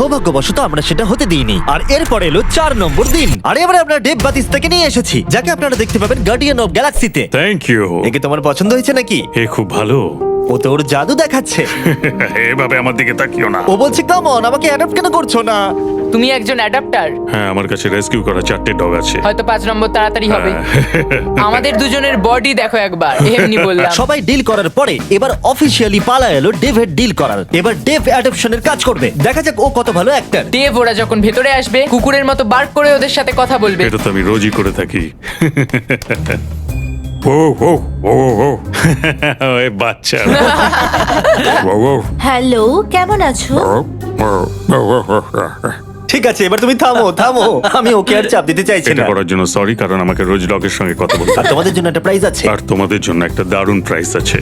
সৌভাগ্যবশত আমরা সেটা হতে দিইনি। আর এরপর এলো 4 নম্বর দিন। আর এবারে আমরা ডেভ বাতিস্তাকে নিয়ে এসেছি, যাকে আপনারা দেখতে পাবেন গার্ডিয়ান অফ গ্যালাক্সিতে। Thank you. একে তোমার পছন্দ হয়েছে নাকি? এ খুব ভালো। ও তো ওর জাদু দেখাচ্ছে। এভাবে আমার দিকে তাকিও না। ও বলছে কাম অন, আমাকে অ্যাডপ্ট কেন করছো না? তুমি একজন অ্যাডাপ্টার। হ্যাঁ, আমার কাছে রেস্কিউ করা 4টে ডগ আছে। হয়তো 5 নম্বর তাড়াতাড়ি হবে। হ্যাঁ। আমাদের দুজনের বডি দেখো একবার, এমনি বললাম। সবাই ডিল করার পরে এবার অফিসিয়ালি পালা এলো ডেভের ডিল করার। এবার ডেভ অ্যাডপশনের কাজ করবে। দেখা যাক ও কত ভালো অ্যাক্টর। দেব ওরা যখন ভেতরে আসবে কুকুরের মতো বার্ক করে ওদের সাথে কথা বলবে। এটা তো আমি রোজই করে থাকি। ও ও ও ও এ বাচ্চা। ও ও হ্যালো, কেমন আছো? ঠিক আছে, এবার তুমি থামো থামো। আমি ওকে আর চাপ দিতে চাইছি এটা না। করার জন্য সরি, কারণ আমাকে রোজ ডগের সঙ্গে কথা বলতে আর হয়। তোমাদের জন্য একটা প্রাইজ আছে। আর তোমাদের জন্য একটা দারুণ প্রাইস আছে।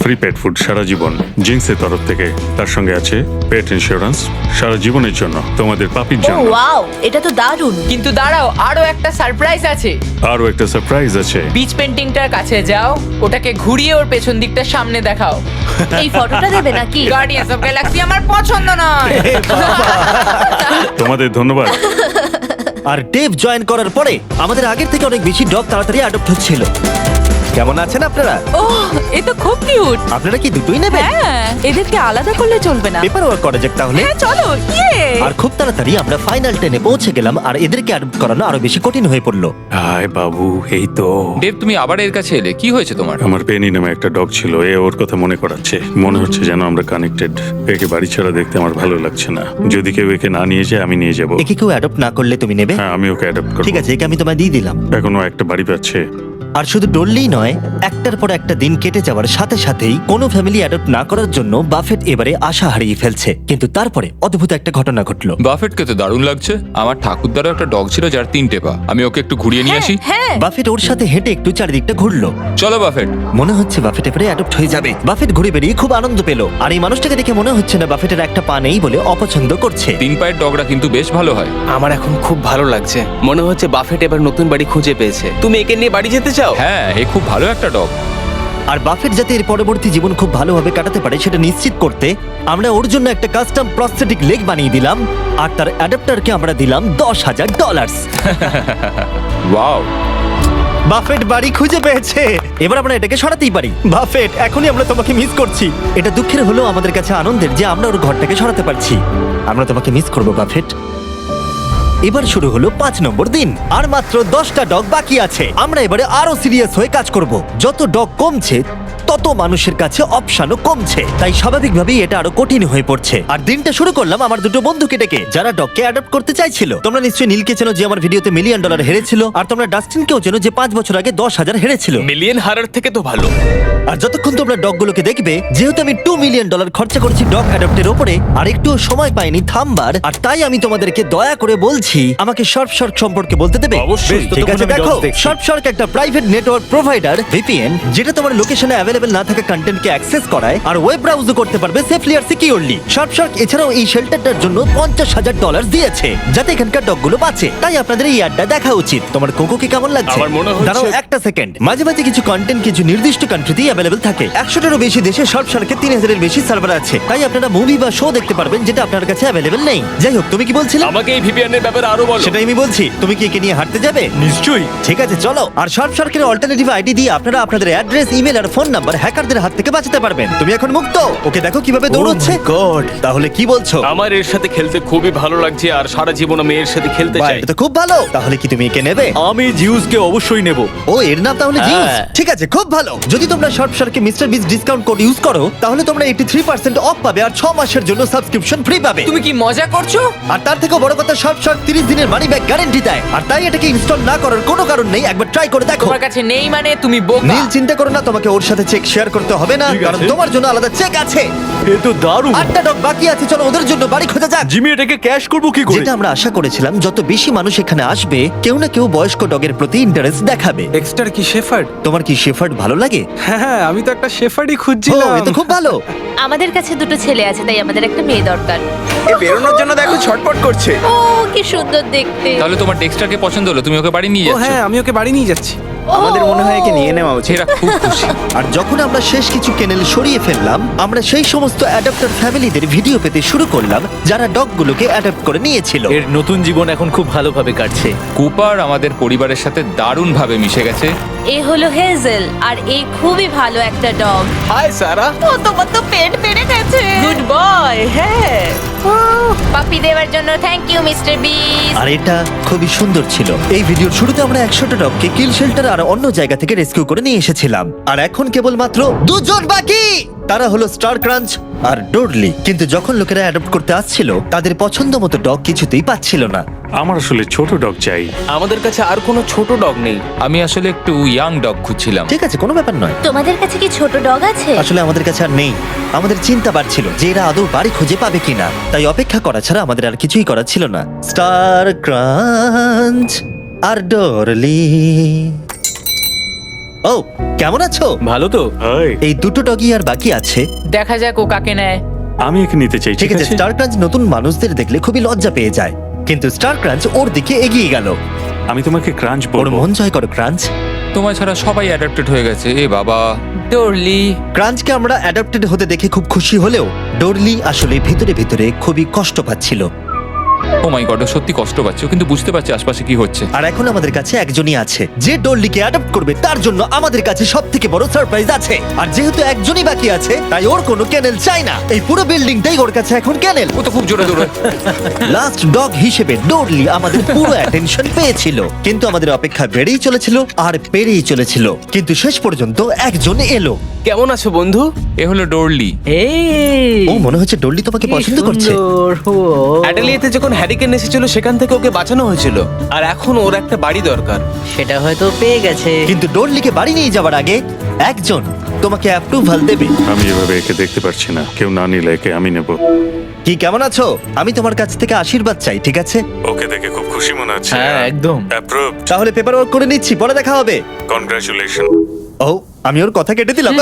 ফ্রি পেট ফুড সারা জীবন জিন্সের তরফ থেকে। তার সঙ্গে আছে পেট ইন্স্যুরেন্স সারা জীবনের জন্য তোমাদের পাপির ও জন্য। ওয়াও, এটা তো দারুণ। কিন্তু দাঁড়াও, আরো একটা সারপ্রাইজ আছে। আরও একটা সারপ্রাইজ আছে। বিচ পেন্টিংটার কাছে যাও, ওটাকে ঘুরিয়ে ওর পেছন দিকটা সামনে দেখাও। এই ফটোটা দেবে নাকি? গার্ডিয়ান্স অফ গ্যালাক্সি আমার পছন্দ নয়। তোমাদের ধন্যবাদ। আর ডেভ জয়েন করার পরে আমাদের আগের থেকে অনেক বেশি ডগ তাড়াতাড়ি অ্যাডপ্ট হচ্ছিল। কেমন আছেন আপনারা? ওহ, এ তো খুব কিউট। আপনারা কি দুটোই নেবেন? হ্যাঁ, এদেরকে আলাদা করলে চলবে না। পেপার ওয়ার্ক করা যাক তাহলে। হ্যাঁ, চলো। ইয়ে। আর খুব তাড়াতাড়ি আমরা ফাইনাল 10-এ পৌঁছে গেলাম। আর এদেরকে অ্যাডপ্ট করানো আরো বেশি কঠিন হয়ে পড়লো। হাই বাবু, এই তো। দেব, তুমি আবার এর কাছে এলে, কি হয়েছে তোমার? আমার পেনি নামে একটা ডগ ছিল, এ ওর কথা মনে করাচ্ছে। মনে হচ্ছে যেন আমরা কানেক্টেড। একে বাড়ি ছাড়া দেখতে আমার ভালো লাগছে না। যদি কেউ একে না নিয়ে যায় আমি নিয়ে যাব। একে কেউ অ্যাডপ্ট না করলে তুমি নেবে? হ্যাঁ, আমি ওকে অ্যাডপ্ট করব। ঠিক আছে, একে আমি তোমায় দিয়ে দিলাম। এখনো একটা বাড়ি পাচ্ছে। আর শুধু ডললেই নয়, একটার পর একটা দিন কেটে যাওয়ার সাথে সাথেই কোনো ফ্যামিলি অ্যাডপ্ট না করার জন্য বাফেট এবারে আশা হারিয়ে ফেলছে। কিন্তু তারপরে অদ্ভুত একটা ঘটনা ঘটলো। বাফেটকে তো দারুণ লাগছে। আমার ঠাকুরদারও একটা ডগ ছিল যার 3টে পা। আমি ওকে একটু ঘুরিয়ে নিয়ে আসি। হ্যাঁ, বাফেট ওর সাথে হেঁটে একটু চারিদিকটা ঘুরলো। চলো বাফেট। মনে হচ্ছে বাফেট এবারে অ্যাডপ্ট হয়ে যাবে। বাফেট ঘুরে বেরিয়ে খুব আনন্দ পেল। আর এই মানুষটাকে দেখে মনে হচ্ছে না বাফেটের একটা পা নেই বলে অপছন্দ করছে। 3 পায়ের ডগরা কিন্তু বেশ ভালো হয়। আমার এখন খুব ভালো লাগছে। মনে হচ্ছে বাফেট এবার নতুন বাড়ি খুঁজে পেয়েছে। তুমি একে নিয়ে বাড়ি যেতে চাও? হ্যাঁ, এ খুব ভালো একটা ডগ। আর বাফেট যাতে এর পরবর্তী জীবন খুব ভালোভাবে কাটাতে পারে সেটা নিশ্চিত করতে আমরা ওর জন্য একটা কাস্টম প্রস্থেটিক লেগ বানিয়ে দিলাম। আর তার অ্যাডাপ্টারকে আমরা দিলাম $10,000। ওয়াও। বাফেট বাড়ি খুঁজে পেয়েছে। এবার আমরা এটাকে সরাতেই পারি। বাফেট, এখনই আমরা তোমাকে মিস করছি। এটা দুঃখের হলেও আমাদের কাছে আনন্দের যে আমরা ওর ঘরটাকে সরাতে পারছি। আমরা তোমাকে মিস করবো বাফেট। এবার শুরু হলো 5 নম্বর দিন। আর মাত্র 10টা ডগ বাকি আছে। আমরা এবারে আরো সিরিয়াস হয়ে কাজ করব। যত ডগ কমছে তত মানুষের কাছে অপশনও কমছে, তাই স্বাভাবিকভাবেই এটা আরো কঠিন হয়ে পড়ছে। আর দিনটা শুরু করলাম আমার দুটো বন্ধুকে ডেকে, যারা ডগকে অ্যাডপ্ট করতে চাইছিল। তোমরা নিশ্চয়ই নীলকে চেনো, যে আমার ভিডিওতে $1 মিলিয়ন হেরেছিল। আর তোমরা ডাস্টিনকেও চেনো, যে 5 বছর আগে 10,000 হেরেছিল। মিলিয়ন হারার থেকে তো ভালো। আর যতক্ষণ তোমরা ডগগুলোকে দেখবে, যেহেতু আমি $2 মিলিয়ন খরচা করেছি ডগ অ্যাডপ্টের উপরে, আর একটুও সময় পাইনি থামবার, আর তাই আমি তোমাদেরকে দয়া করে বলছি আমাকে শর্ট সম্পর্কে বলতে দেবে। অবশ্যই। ঠিক আছে, দেখো শর্ট একটা প্রাইভেট নেটওয়ার্ক প্রোভাইডার ভিপিএন, যেটা তোমার লোকেশনে অ্যাভেলেবল না থাকা কন্টেন্টকে অ্যাক্সেস করায় আর ওয়েব ব্রাউজও করতে পারবে সেফলি আর সিকিউরলি। শর্ট এছাড়াও এই শেল্টারটার জন্য $50,000 দিয়েছে যাতে এখানকার ডগগুলো বাঁচে। তাই আপনাদের এই অ্যাডটা দেখা উচিত। তোমার কোকোকে কেমন লাগছে? আমার মনে হচ্ছে- দাঁড়াও একটা সেকেন্ড। মাঝে মাঝে কিছু কন্টেন্ট কিছু নির্দিষ্ট কান্ট্রিতেই অ্যাভেলেবল থাকে। 100টারও বেশি দেশে শর্ট 3000-এর বেশি সার্ভার আছে। তাই আপনারা মুভি বা শো দেখতে পারবেন যেটা আপনার কাছে অ্যাভেলেবল নেই। যাই হোক, তুমি কি বলছিলে? আমাকে এই ভিপিএন এর ব্যাপারে আরো বলো। সেটাই আমি বলছি। তুমি কি একে নিয়ে হাঁটতে যাবে? নিশ্চয়ই। ঠিক আছে, চলো। আর শর্টের অল্টারনেটিভ আইডি দিয়ে আপনারা আপনাদের অ্যাড্রেস, ইমেল আর ফোন নাম্বার হ্যাকারদের হাত থেকে বাঁচাতে পারবেন। তুমি এখন মুক্ত। ওকে দেখো কিভাবে দৌড়চ্ছে। গড, তাহলে কি বলছো? আমার এর সাথে খেলতে খুবই ভালো লাগছে আর সারা জীবন আমি এর সাথে খেলতে বাহ, চাই। এটা তো খুব ভালো। তাহলে কি তুমি একে নেবে? আমি জিউসকে অবশ্যই নেব। ও, এর নাম তাহলে জিউস। হ্যাঁ। ঠিক আছে, খুব ভালো। যদি তোমরা শর্টকে মিস্টার বিস ডিসকাউন্ট কোড ইউজ করো তাহলে তোমরা 83% অফ পাবে আর 6 মাসের জন্য সাবস্ক্রিপশন ফ্রি পাবে। তুমি কি মজা করছো? আর তার থেকেও বড় কথা, শর্ট 30 দিনের মানি ব্যাক গ্যারান্টি দেয়। আর তাই এটাকে ইনস্টল না করার কোনো কারণ নেই। একবার ট্রাই করে দেখো। তোমার কাছে নেই মানে তুমি বোকা। নীল, চিন্তা করো না, তোমাকে ওর সাথে চেক শেয়ার করতে হবে না, ঠিক কারণ আছে। তোমার জন্য আলাদা চেক আছে। এ তো দারুণ। 8টা ডগ বাকি আছে, চলো ওদের জন্য বাড়ি খোঁজা যাক। জিমি এটাকে ক্যাশ করব কি করে? যেটা আমরা আশা করেছিলাম, যত বেশি মানুষ এখানে আসবে কেউ না কেউ বয়স্ক ডগের প্রতি ইন্টারেস্ট দেখাবে। এক্সটার কি শেফার্ড? তোমার কি শেফার্ড ভালো লাগে? হ্যাঁ, আমি তো একটা শেফার্ডই ও, খুঁজছিলাম। এ তো খুব ভালো। আমাদের কাছে দুটো ছেলে আছে, তাই আমাদের একটা মেয়ে দরকার। এ বেরোনোর জন্য দেখো ছটপট করছে। ও কি সুন্দর দেখতে। তাহলে তোমার ডেক্সটারকে পছন্দ হলো, তুমি ওকে বাড়ি নিয়ে ও যাচ্ছ? হ্যাঁ, আমি ওকে বাড়ি নিয়ে যাচ্ছি। আমাদের মনে হয় একে নিয়ে নেওয়া উচিত। এরা খুব খুশি। আর যখন আমরা শেষ কিছু কেনেল সরিয়ে ফেললাম, আমরা সেই সমস্ত অ্যাডাপ্টার ফ্যামিলিদের ভিডিও পেতে শুরু করলাম যারা ডগগুলোকে অ্যাডাপ্ট করে নিয়েছিল। এর নতুন জীবন এখন খুব ভালোভাবে কাটছে। কুপার আমাদের পরিবারের সাথে দারুণভাবে মিশে গেছে। এ হলো হেজেল আর এ খুবই ভালো একটা ডগ। হাই সারা। ও তোমার তো পেট বেড়ে গেছে। গুড বয়, হ্যাঁ। পাপি দেওয়ার জন্য থ্যাংক ইউ মিস্টার বিস। আর এটা খুবই সুন্দর ছিল। এই ভিডিওর শুরুতে আমরা 100টা ডগকে কিল শেল্টার আর অন্য জায়গা থেকে রেস্কিউ করে নিয়ে এসেছিলাম, আর এখন কেবলমাত্র 2 জন বাকি। তারা হলো স্টার ক্রাঞ্চ আর ডোডলি। কিন্তু যখন লোকেরা অ্যাডপ্ট করতে আসছিল, তাদের পছন্দ মতো ডগ কিছুতেই পাচ্ছিল না। আমার আসলে ছোট ডগ চাই। আমাদের কাছে আর কোনো ছোট ডগ নেই। আমি আসলে একটু ইয়াং ডগ খুঁজছিলাম। ঠিক আছে, কোনো ব্যাপার নয়। তোমাদের কাছে কি ছোট ডগ আছে? আসলে আমাদের কাছে আর নেই। আমাদের চিন্তা বাড়ছিল যে এরা আদৌ বাড়ি খুঁজে পাবে কিনা, তাই অপেক্ষা করা ছাড়া আমাদের আর কিছুই করার ছিল না। স্টার ক্রাঞ্চ আর ডরলি। ও, কেমন আছো? ভালো তো? হাই, এই দুটো ডগই আর বাকি আছে। দেখা যাক ও কাকে নেয়। আমি একে নিতে চাই। ঠিক আছে, স্টার ক্রাঞ্চ নতুন মানুষদের দেখলে খুবই লজ্জা পেয়ে যায়, কিন্তু স্টার ক্রাঞ্চ ওর দিকে এগিয়ে গেল। আমি তোমাকে ক্রাঞ্চ ওর বলবো। মন জয় করো ক্রাঞ্চ। তোমায় ছাড়া সবাই অ্যাডাপ্টেড হয়ে গেছে। এ বাবা। ডরলি। ক্রাঞ্চকে আমরা অ্যাডাপ্টেড হতে দেখে খুব খুশি হলেও ডরলি আসলে ভিতরে ভিতরে খুবই কষ্ট পাচ্ছিল। ও মাই গড, সত্যি কষ্ট পাচ্ছে, ও কিন্তু বুঝতে পারছে আশপাশে কি হচ্ছে। আর এখন আমাদের কাছে একজনই আছে যে ডরলিকে অ্যাডপ্ট করবে। তার জন্য আমাদের কাছে সবথেকে বড় সারপ্রাইজ আছে। আর যেহেতু একজনই বাকি আছে, তাই ওর কোনো ক্যানেল চাই না। এই পুরো বিল্ডিংটাই ওর কাছে এখন ক্যানেল। ও তো খুব জোরে দৌড়ায়। লাস্ট ডগ হিসেবে ডরলি আমাদের পুরো অ্যাটেনশন পেয়েছিল, কিন্তু আমাদের অপেক্ষা বেড়েই চলেছিল আর পেরিয়েই চলেছিল। কিন্তু শেষ পর্যন্ত একজন এলো। কেমন আছো বন্ধু? এ হলো ডোরলি। এই ও, মনে হচ্ছে ডরলি তোমাকে কি পছন্দ করছে। সুন্দর, ও। অ্যাডেলিয়াতে যখন হ্যারিকেন এসেছিল সেখান থেকে ওকে বাঁচানো হয়েছিল, আর এখন ওর একটা বাড়ি দরকার। সেটা হয়তো পেয়ে গেছে। কিন্তু ডরলিকে বাড়ি নিয়ে যাওয়ার আগে একজন তোমাকে অ্যাপ্রুভাল দেবে। আমি এভাবে একে দেখতে পারছি না। কেউ না নিলে একে আমি নেব। কি, কেমন আছো? আমি তোমার কাছ থেকে আশীর্বাদ চাই, ঠিক আছে? ওকে দেখে খুব খুশি মনে হচ্ছে। হ্যাঁ, একদম। অ্যাপ্রুভ। তাহলে পেপার ওয়ার্ক করে নিচ্ছি, পরে দেখা হবে। কনগ্রাচুলেশন। ও, আমি ওর কথা কেটে দিলাম।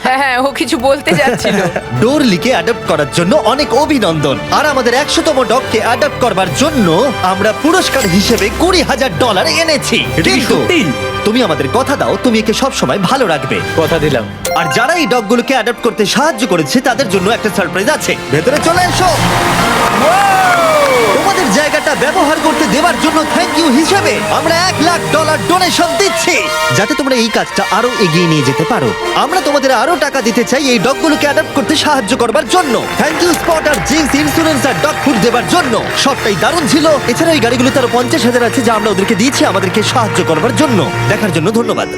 হ্যাঁ হ্যাঁ, ও কিছু বলতে যাচ্ছিল। ডোরলিকে অ্যাডপ্ট করার জন্য অনেক অভিনন্দন। আর আমাদের 100তম ডগকে অ্যাডপ্ট করবার জন্য আমরা পুরস্কার হিসেবে $20,000 এনেছি। কিন্তু সত্যি? তুমি আমাদের কথা দাও, তুমি একে সব সময় ভালো রাখবে। কথা দিলাম। আর যারা এই ডগগুলোকে অ্যাডপ্ট করতে সাহায্য করেছে তাদের জন্য একটা সারপ্রাইজ আছে। ভেতরে চলে এসো। তোমাদের জায়গাটা ব্যবহার করতে দেওয়ার জন্য থ্যাংক ইউ হিসেবে আমরা $1,00,000 ডোনেশন দিচ্ছি, যাতে তোমরা এই কাজটা আরো এগিয়ে নিয়ে যেতে পারো। আমরা তোমাদের আরো টাকা দিতে চাই এই ডগগুলোকে অ্যাডপ্ট করতে সাহায্য করবার জন্য। থ্যাংক ইউ স্পট আর জিন্স ইন্স্যুরেন্স আর ডগ ফুড দেওয়ার জন্য। সবটাই দারুণ ছিল। এছাড়া এই গাড়িগুলোতে আরো 50,000 আছে যা আমরা ওদেরকে দিয়েছি আমাদেরকে সাহায্য করবার জন্য। দেখার জন্য ধন্যবাদ।